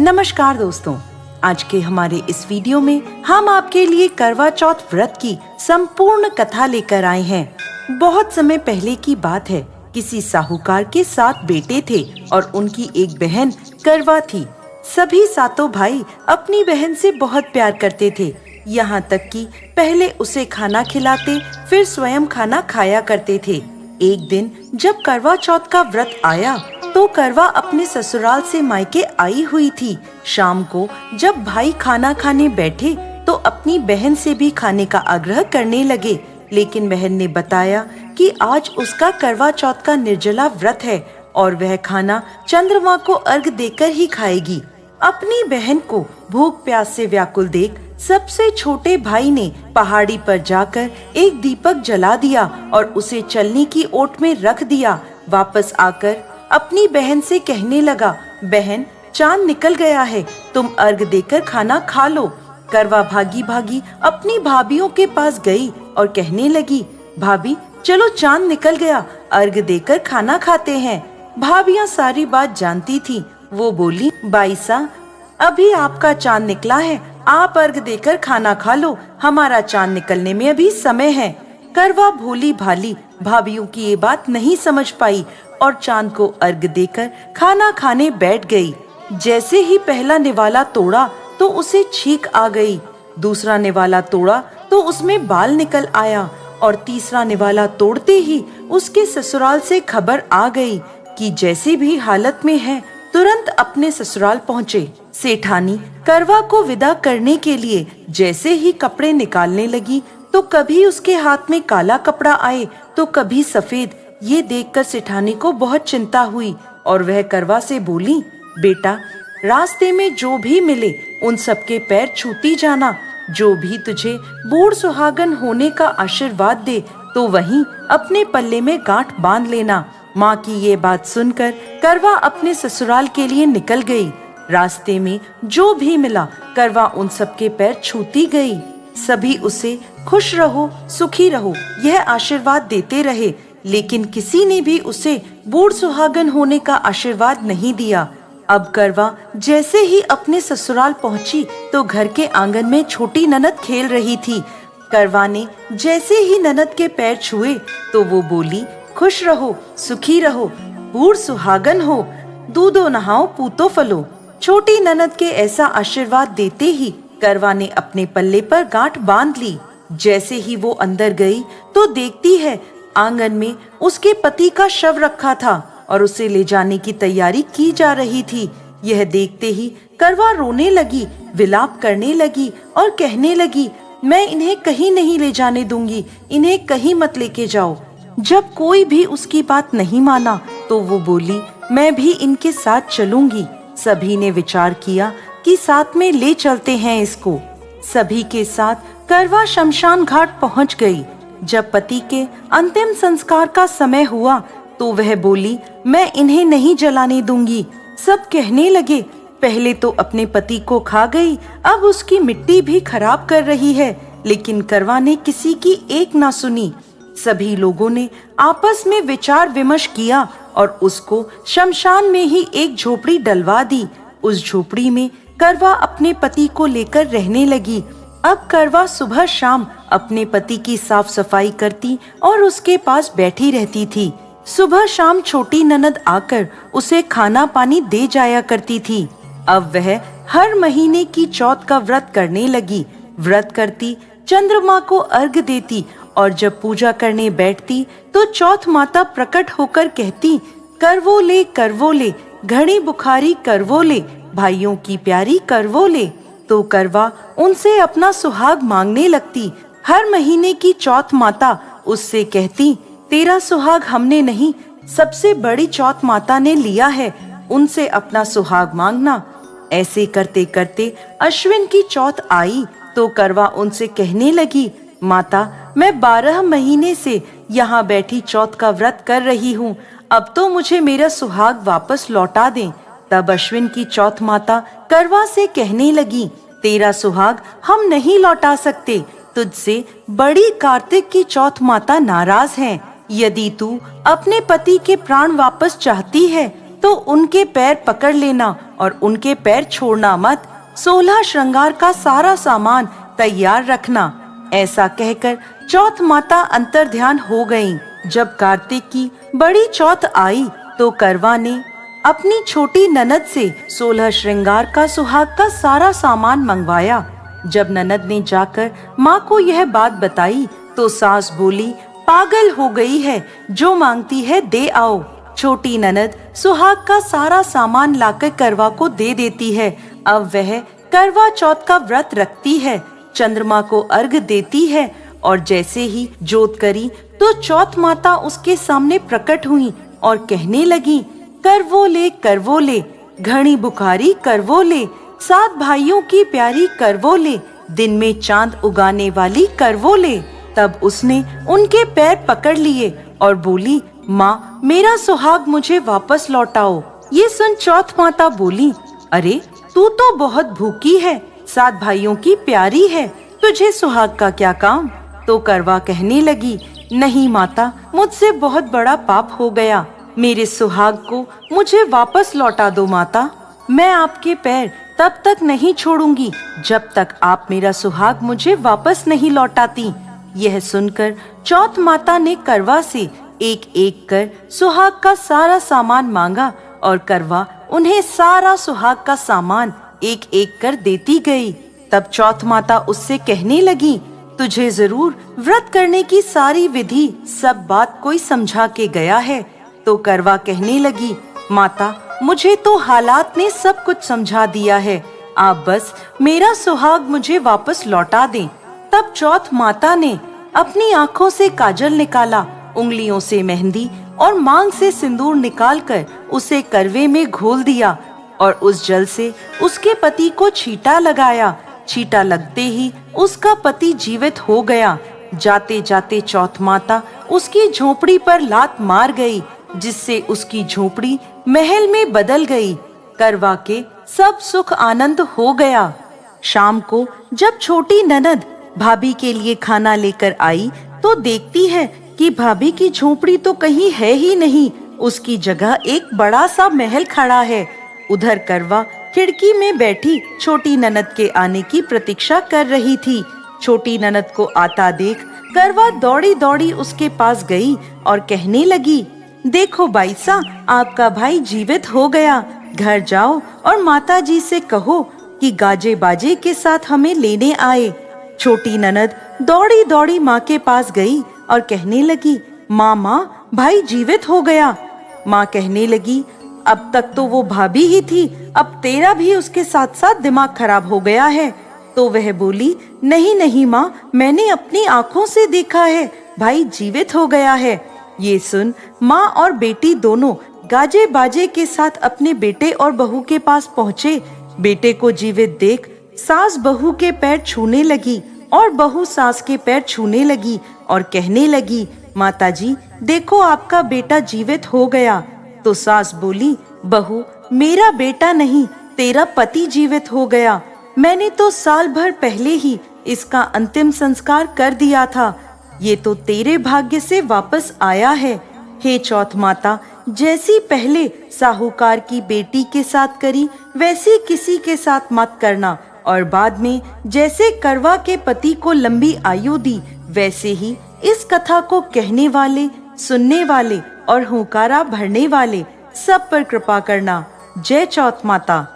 नमस्कार दोस्तों, आज के हमारे इस वीडियो में हम आपके लिए करवा चौथ व्रत की संपूर्ण कथा लेकर आए हैं। बहुत समय पहले की बात है। किसी साहूकार के 7 बेटे थे और उनकी एक बहन करवा थी। सभी सातों भाई अपनी बहन से बहुत प्यार करते थे, यहाँ तक कि पहले उसे खाना खिलाते फिर स्वयं खाना खाया करते थे। एक दिन जब करवा चौथ का व्रत आया तो करवा अपने ससुराल से मायके आई हुई थी। शाम को जब भाई खाना खाने बैठे तो अपनी बहन से भी खाने का आग्रह करने लगे, लेकिन बहन ने बताया कि आज उसका करवा चौथ का निर्जला व्रत है और वह खाना चंद्रमा को अर्घ देकर ही खाएगी। अपनी बहन को भूख प्यास से व्याकुल देख सबसे छोटे भाई ने पहाड़ी पर जाकर एक दीपक जला दिया और उसे चलनी की ओट में रख दिया। वापस आकर अपनी बहन से कहने लगा, बहन चांद निकल गया है, तुम अर्घ देकर खाना खा लो। करवा भागी भागी अपनी भाभियों के पास गई और कहने लगी, भाभी चलो चांद निकल गया, अर्घ देकर खाना खाते हैं। भाभियां सारी बात जानती थी। वो बोली, बाईसा अभी आपका चांद निकला है, आप अर्घ देकर खाना खा लो, हमारा चांद निकलने में अभी समय है। करवा भोली भाली भाभियों की ये बात नहीं समझ पाई और चांद को अर्घ देकर खाना खाने बैठ गई। जैसे ही पहला निवाला तोड़ा तो उसे छींक आ गई, दूसरा निवाला तोड़ा तो उसमें बाल निकल आया और तीसरा निवाला तोड़ते ही उसके ससुराल से खबर आ गई कि जैसी भी हालत में है तुरंत अपने ससुराल पहुँचे। सेठानी करवा को विदा करने के लिए जैसे ही कपड़े निकालने लगी तो कभी उसके हाथ में काला कपड़ा आए तो कभी सफेद। ये देखकर सेठानी को बहुत चिंता हुई और वह करवा से बोली, बेटा रास्ते में जो भी मिले उन सबके पैर छूती जाना। जो भी तुझे बूढ़ सुहागन होने का आशीर्वाद दे तो वहीं अपने पल्ले में गांठ बांध लेना। माँ की ये बात सुनकर करवा अपने ससुराल के लिए निकल गई। रास्ते में जो भी मिला करवा उन सबके पैर छूती गई। सभी उसे खुश रहो सुखी रहो यह आशीर्वाद देते रहे, लेकिन किसी ने भी उसे बूढ़ सुहागन होने का आशीर्वाद नहीं दिया। अब करवा जैसे ही अपने ससुराल पहुंची तो घर के आंगन में छोटी ननद खेल रही थी। करवा ने जैसे ही ननद के पैर छुए तो वो बोली, खुश रहो सुखी रहो बूढ़ सुहागन हो, दूधो नहाओ पूतो फलो। छोटी ननद के ऐसा आशीर्वाद देते ही करवा ने अपने पल्ले पर गांठ बांध ली। जैसे ही वो अंदर गई तो देखती है आंगन में उसके पति का शव रखा था और उसे ले जाने की तैयारी की जा रही थी। यह देखते ही करवा रोने लगी, विलाप करने लगी और कहने लगी, मैं इन्हें कहीं नहीं ले जाने दूंगी, इन्हें कहीं मत लेके जाओ। जब कोई भी उसकी बात नहीं माना तो वो बोली, मैं भी इनके साथ चलूंगी। सभी ने विचार किया कि साथ में ले चलते हैं इसको। सभी के साथ करवा शमशान घाट पहुंच गई। जब पति के अंतिम संस्कार का समय हुआ तो वह बोली, मैं इन्हें नहीं जलाने दूंगी। सब कहने लगे, पहले तो अपने पति को खा गई, अब उसकी मिट्टी भी खराब कर रही है। लेकिन करवा ने किसी की एक ना सुनी। सभी लोगों ने आपस में विचार विमर्श किया और उसको शमशान में ही एक झोपड़ी डलवा दी। उस झोपड़ी में करवा अपने पति को लेकर रहने लगी। अब करवा सुबह शाम अपने पति की साफ सफाई करती और उसके पास बैठी रहती थी। सुबह शाम छोटी ननद आकर उसे खाना पानी दे जाया करती थी। अब वह हर महीने की चौथ का व्रत करने लगी। व्रत करती, चंद्रमा को अर्घ देती और जब पूजा करने बैठती तो चौथ माता प्रकट होकर कहती, करवो ले घड़ी बुखारी करवो ले, भाइयों की प्यारी करवो ले। तो करवा उनसे अपना सुहाग मांगने लगती। हर महीने की चौथ माता उससे कहती, तेरा सुहाग हमने नहीं, सबसे बड़ी चौथ माता ने लिया है, उनसे अपना सुहाग मांगना। ऐसे करते करते अश्विन की चौथ आई तो करवा उनसे कहने लगी, माता मैं 12 महीने से यहाँ बैठी चौथ का व्रत कर रही हूँ, अब तो मुझे मेरा सुहाग वापस लौटा दें। तब अश्विन की चौथ माता करवा से कहने लगी, तेरा सुहाग हम नहीं लौटा सकते, तुझसे बड़ी कार्तिक की चौथ माता नाराज हैं। यदि तू अपने पति के प्राण वापस चाहती है तो उनके पैर पकड़ लेना और उनके पैर छोड़ना मत। 16 श्रृंगार का सारा सामान तैयार रखना। ऐसा कहकर चौथ माता अंतर्ध्यान हो गईं। जब कार्तिक की बड़ी चौथ आई तो करवा ने अपनी छोटी ननद से 16 श्रृंगार का सुहाग का सारा सामान मंगवाया। जब ननद ने जाकर माँ को यह बात बताई तो सास बोली, पागल हो गई है, जो मांगती है दे आओ। छोटी ननद सुहाग का सारा सामान लाकर करवा को दे देती है। अब वह करवा चौथ का व्रत रखती है, चंद्रमा को अर्घ देती है और जैसे ही जोत करी तो चौथ माता उसके सामने प्रकट हुई और कहने लगी, करवो ले, घनी बुखारी करवो ले, 7 भाइयों की प्यारी करवो ले, दिन में चांद उगाने वाली करवो ले। तब उसने उनके पैर पकड़ लिए और बोली, माँ मेरा सुहाग मुझे वापस लौटाओ। ये सुन चौथ माता बोली, अरे तू तो बहुत भूखी है, 7 भाइयों की प्यारी है, तुझे सुहाग का क्या काम। तो करवा कहने लगी, नहीं माता, मुझसे बहुत बड़ा पाप हो गया, मेरे सुहाग को मुझे वापस लौटा दो माता। मैं आपके पैर तब तक नहीं छोड़ूंगी जब तक आप मेरा सुहाग मुझे वापस नहीं लौटाती। यह सुनकर चौथ माता ने करवा से एक एक कर सुहाग का सारा सामान मांगा और करवा उन्हें सारा सुहाग का सामान एक एक कर देती गई। तब चौथ माता उससे कहने लगी, तुझे जरूर व्रत करने की सारी विधि सब बात कोई समझा के गया है। तो करवा कहने लगी, माता मुझे तो हालात ने सब कुछ समझा दिया है, आप बस मेरा सुहाग मुझे वापस लौटा दें। तब चौथ माता ने अपनी आँखों से काजल निकाला, उंगलियों से मेहंदी और मांग से सिंदूर निकालकर उसे करवे में घोल दिया और उस जल से उसके पति को छींटा लगाया। छींटा लगते ही उसका पति जीवित हो गया। जाते जाते चौथ माता उसकी झोपड़ी पर लात मार गई, जिससे उसकी झोपड़ी महल में बदल गई। करवा के सब सुख आनंद हो गया। शाम को जब छोटी ननद भाभी के लिए खाना लेकर आई तो देखती है कि भाभी की झोपड़ी तो कहीं है ही नहीं, उसकी जगह एक बड़ा सा महल खड़ा है। उधर करवा खिड़की में बैठी छोटी ननद के आने की प्रतीक्षा कर रही थी। छोटी ननद को आता देख करवा दौड़ी दौड़ी उसके पास गई और कहने लगी, देखो बाईसा, आपका भाई जीवित हो गया। घर जाओ और माता जी से कहो कि गाजे बाजे के साथ हमें लेने आए। छोटी ननद दौड़ी दौड़ी माँ के पास गई और कहने लगी, माँ भाई जीवित हो गया। माँ कहने लगी, अब तक तो वो भाभी ही थी, अब तेरा भी उसके साथ साथ दिमाग खराब हो गया है। तो वह बोली, नहीं माँ, मैंने अपनी आँखों से देखा है, भाई जीवित हो गया है। ये सुन माँ और बेटी दोनों गाजे बाजे के साथ अपने बेटे और बहू के पास पहुँचे। बेटे को जीवित देख सास बहू के पैर छूने लगी और बहू सास के पैर छूने लगी और कहने लगी, माताजी देखो आपका बेटा जीवित हो गया। तो सास बोली, बहू मेरा बेटा नहीं, तेरा पति जीवित हो गया। मैंने तो साल भर पहले ही इसका अंतिम संस्कार कर दिया था, ये तो तेरे भाग्य से वापस आया है। हे चौथ माता, जैसी पहले साहूकार की बेटी के साथ करी वैसी किसी के साथ मत करना, और बाद में जैसे करवा के पति को लंबी आयु दी वैसे ही इस कथा को कहने वाले, सुनने वाले और हुंकारा भरने वाले सब पर कृपा करना। जय चौथ माता।